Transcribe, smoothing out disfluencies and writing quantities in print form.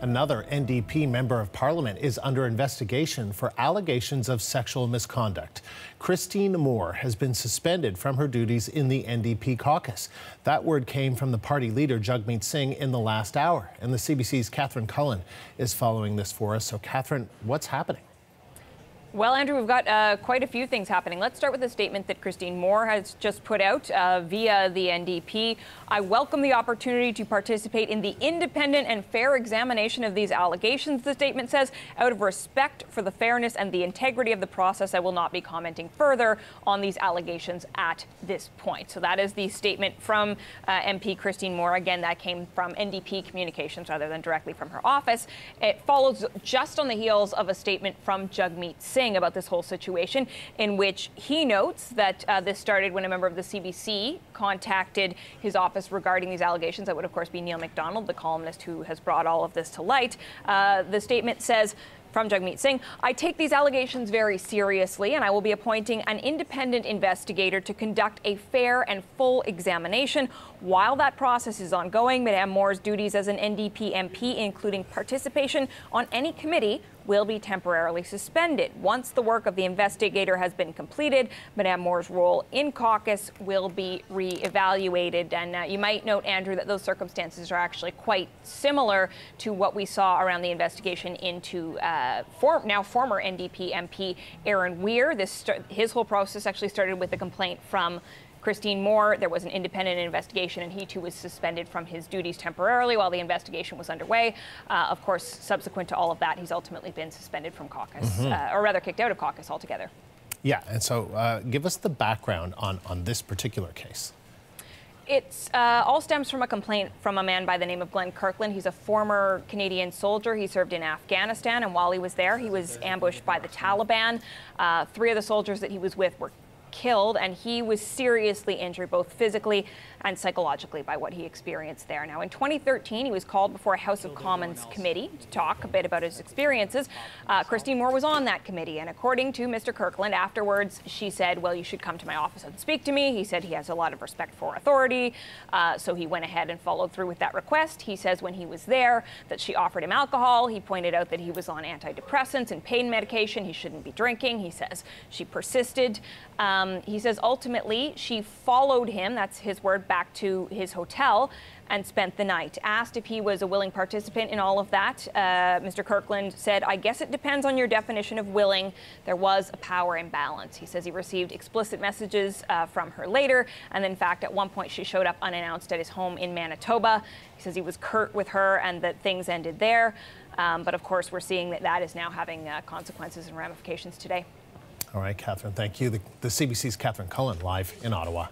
Another NDP member of Parliament is under investigation for allegations of sexual misconduct. Christine Moore has been suspended from her duties in the NDP caucus. That word came from the party leader, Jagmeet Singh, in the last hour. And the CBC's Catherine Cullen is following this for us. So, Catherine, what's happening? Well, Andrew, we've got quite a few things happening. Let's start with the statement that Christine Moore has just put out via the NDP. I welcome the opportunity to participate in the independent and fair examination of these allegations, the statement says. Out of respect for the fairness and the integrity of the process, I will not be commenting further on these allegations at this point. So that is the statement from MP Christine Moore. Again, that came from NDP communications rather than directly from her office. It follows just on the heels of a statement from Jagmeet Singh about this whole situation, in which he notes that this started when a member of the CBC contacted his office regarding these allegations. That would, of course, be Neil MacDonald, the columnist who has brought all of this to light. The statement says, from Jagmeet Singh, I take these allegations very seriously, and I will be appointing an independent investigator to conduct a fair and full examination. While that process is ongoing, Madame Moore's duties as an NDP MP, including participation on any committee, will be temporarily suspended. Once the work of the investigator has been completed, Madame Moore's role in caucus will be re-evaluated. And you might note, Andrew, that those circumstances are actually quite similar to what we saw around the investigation into now former NDP MP Aaron Weir. His whole process actually started with a complaint from Christine Moore. There was an independent investigation, and he too was suspended from his duties temporarily while the investigation was underway. Of course, subsequent to all of that, he's ultimately been suspended from caucus, or rather kicked out of caucus altogether. Yeah, and so give us the background on this particular case. It all stems from a complaint from a man by the name of Glen Kirkland. He's a former Canadian soldier. He served in Afghanistan, and while he was there, he was ambushed by the Taliban. 3 of the soldiers that he was with were killed, and he was seriously injured both physically and psychologically by what he experienced there. Now, in 2013, he was called before a House of Commons committee to talk a bit about his experiences. Christine Moore was on that committee, and according to Mr. Kirkland, afterwards, she said, well, you should come to my office and speak to me. He said he has a lot of respect for authority, so he went ahead and followed through with that request. He says when he was there that she offered him alcohol. He pointed out that he was on antidepressants and pain medication. He shouldn't be drinking. He says she persisted. He says ultimately she followed him, that's his word, back to his hotel and spent the night. Asked if he was a willing participant in all of that, Mr. Kirkland said, I guess it depends on your definition of willing. There was a power imbalance. He says he received explicit messages from her later, and in fact, at one point she showed up unannounced at his home in Manitoba. He says he was curt with her and that things ended there. But of course, we're seeing that is now having consequences and ramifications today. All right, Catherine, thank you. The CBC's Catherine Cullen live in Ottawa.